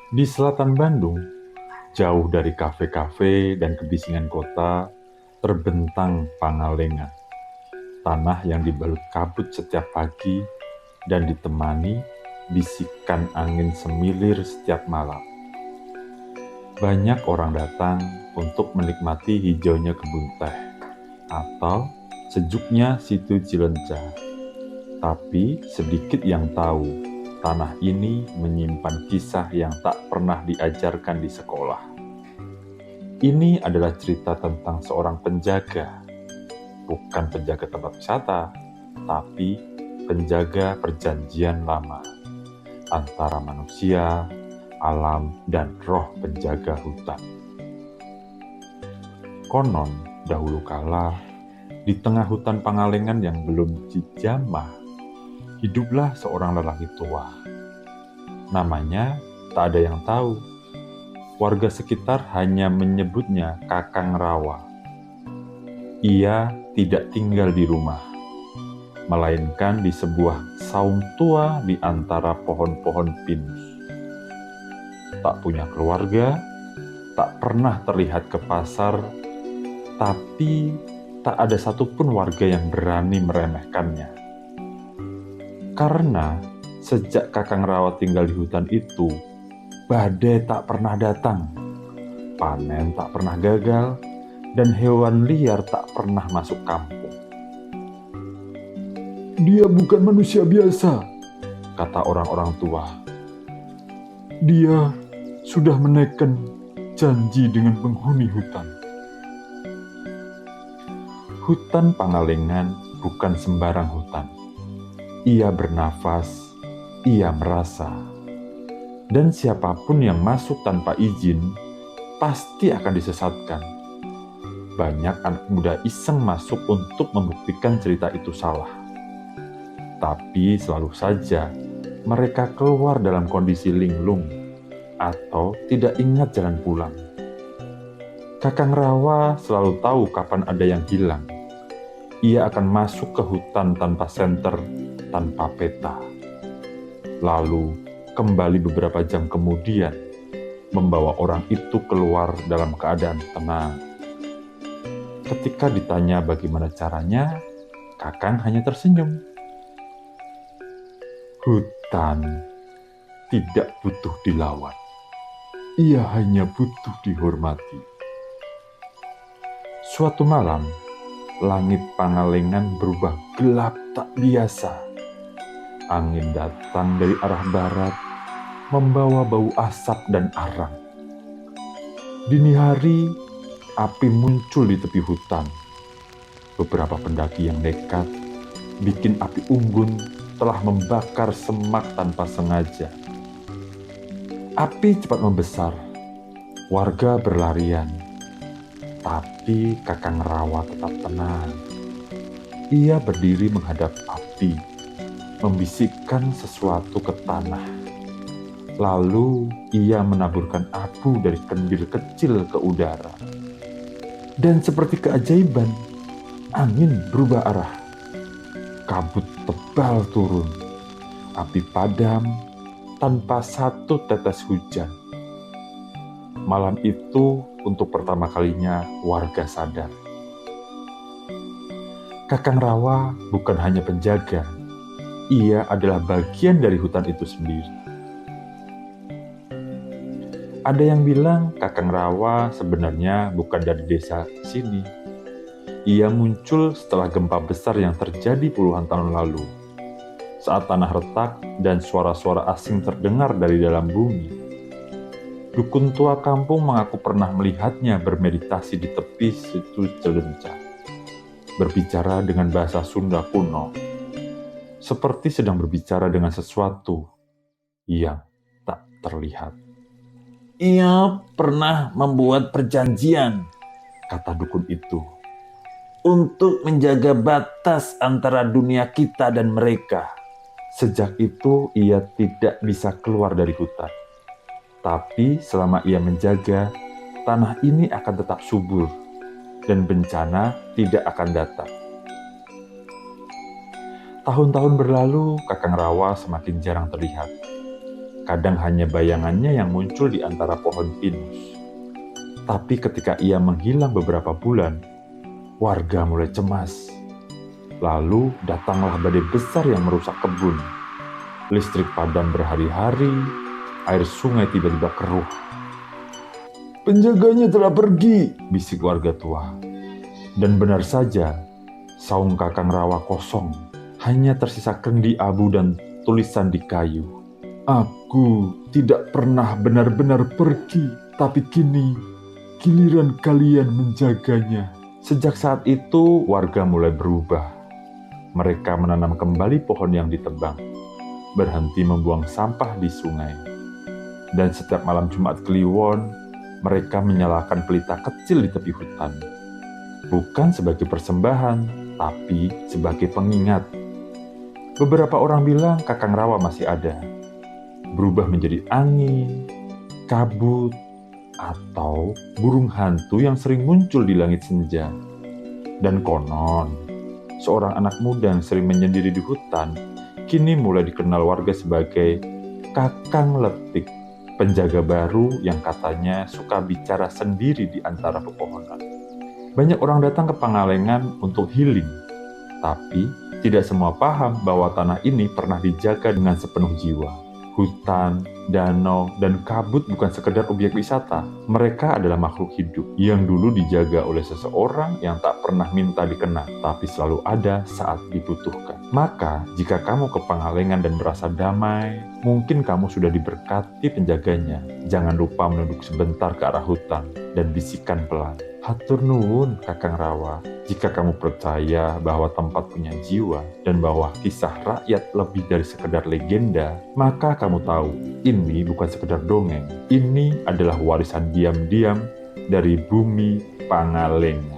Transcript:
Di selatan Bandung, jauh dari kafe-kafe dan kebisingan kota, terbentang Pangalengan, tanah yang dibalut kabut setiap pagi dan ditemani bisikan angin semilir setiap malam. Banyak orang datang untuk menikmati hijaunya kebun teh atau sejuknya situ Cilencah. Tapi sedikit yang tahu, tanah ini menyimpan kisah yang tak pernah diajarkan di sekolah. Ini adalah cerita tentang seorang penjaga, bukan penjaga tempat wisata, tapi penjaga perjanjian lama antara manusia, alam, dan roh penjaga hutan. Konon, dahulu kala, di tengah hutan Pangalengan yang belum dijamah, hiduplah seorang lelaki tua. Namanya tak ada yang tahu. Warga sekitar hanya menyebutnya Kakang Rawa. Ia tidak tinggal di rumah, melainkan di sebuah saung tua di antara pohon-pohon pinus. Tak punya keluarga, tak pernah terlihat ke pasar, tapi tak ada satupun warga yang berani meremehkannya. Karena sejak Kakang Rawa tinggal di hutan itu, badai tak pernah datang, panen tak pernah gagal, dan hewan liar tak pernah masuk kampung. "Dia bukan manusia biasa," kata orang-orang tua. "Dia sudah menekan janji dengan penghuni hutan." Hutan Pangalengan bukan sembarang hutan. Ia bernafas, ia merasa. Dan siapapun yang masuk tanpa izin, pasti akan disesatkan. Banyak anak muda iseng masuk untuk membuktikan cerita itu salah. Tapi selalu saja mereka keluar dalam kondisi linglung atau tidak ingat jalan pulang. Kakang Rawa selalu tahu kapan ada yang hilang. Ia akan masuk ke hutan tanpa senter, tanpa peta. Lalu kembali beberapa jam kemudian, membawa orang itu keluar dalam keadaan tenang. Ketika ditanya bagaimana caranya, Kakang hanya tersenyum. Hutan tidak butuh dilawan. Ia hanya butuh dihormati. Suatu malam, langit Pangalengan berubah gelap tak biasa. Angin datang dari arah barat, membawa bau asap dan arang. Dini hari, api muncul di tepi hutan. Beberapa pendaki yang nekat bikin api unggun telah membakar semak tanpa sengaja. Api cepat membesar, warga berlarian, tapi Kakang Rawa tetap tenang. Ia berdiri menghadap api, membisikkan sesuatu ke tanah. Lalu ia menaburkan abu dari kendir kecil ke udara. Dan seperti keajaiban, angin berubah arah. Kabut tebal turun. Api padam tanpa satu tetes hujan. Malam itu untuk pertama kalinya warga sadar. Kakang Rawa bukan hanya penjaga. Ia adalah bagian dari hutan itu sendiri. Ada yang bilang Kakang Rawa sebenarnya bukan dari desa sini. Ia muncul setelah gempa besar yang terjadi puluhan tahun lalu. Saat tanah retak dan suara-suara asing terdengar dari dalam bumi. Dukun tua kampung mengaku pernah melihatnya bermeditasi di tepi situ Cilencah. Berbicara dengan bahasa Sunda kuno. Seperti sedang berbicara dengan sesuatu yang tak terlihat. Ia pernah membuat perjanjian, Kata dukun itu. untuk menjaga batas antara dunia kita dan mereka. Sejak itu ia tidak bisa keluar dari hutan. Tapi selama ia menjaga, tanah ini akan tetap subur dan bencana tidak akan datang. Tahun-tahun berlalu, Kakang Rawa semakin jarang terlihat. Kadang hanya bayangannya yang muncul di antara pohon pinus. Tapi ketika ia menghilang beberapa bulan, warga mulai cemas. Lalu datanglah badai besar yang merusak kebun. Listrik padam berhari-hari, air sungai tiba-tiba keruh. "Penjaganya telah pergi," bisik warga tua. Dan benar saja, saung Kakang Rawa kosong. Hanya tersisa kendi abu dan tulisan di kayu. "Aku tidak pernah benar-benar pergi, tapi kini giliran kalian menjaganya." Sejak saat itu, warga mulai berubah. Mereka menanam kembali pohon yang ditebang, berhenti membuang sampah di sungai. Dan setiap malam Jumat Kliwon, mereka menyalakan pelita kecil di tepi hutan. Bukan sebagai persembahan, tapi sebagai pengingat. Beberapa orang bilang Kakang Rawa masih ada, berubah menjadi angin, kabut, atau burung hantu yang sering muncul di langit senja. Dan konon, seorang anak muda yang sering menyendiri di hutan, kini mulai dikenal warga sebagai Kakang Letik, penjaga baru yang katanya suka bicara sendiri di antara pepohonan. Banyak orang datang ke Pangalengan untuk healing, tapi tidak semua paham bahwa tanah ini pernah dijaga dengan sepenuh jiwa. Hutan, danau, dan kabut bukan sekedar objek wisata. Mereka adalah makhluk hidup yang dulu dijaga oleh seseorang yang tak pernah minta dikenal, tapi selalu ada saat dibutuhkan. Maka, jika kamu ke Pangalengan dan merasa damai, mungkin kamu sudah diberkati penjaganya. Jangan lupa menunduk sebentar ke arah hutan dan bisikan pelan, "Hatur nuwun, Kakang Rawa." Jika kamu percaya bahwa tempat punya jiwa dan bahwa kisah rakyat lebih dari sekedar legenda, maka kamu tahu ini bukan sekedar dongeng. Ini adalah warisan diam-diam dari bumi Pangalengan.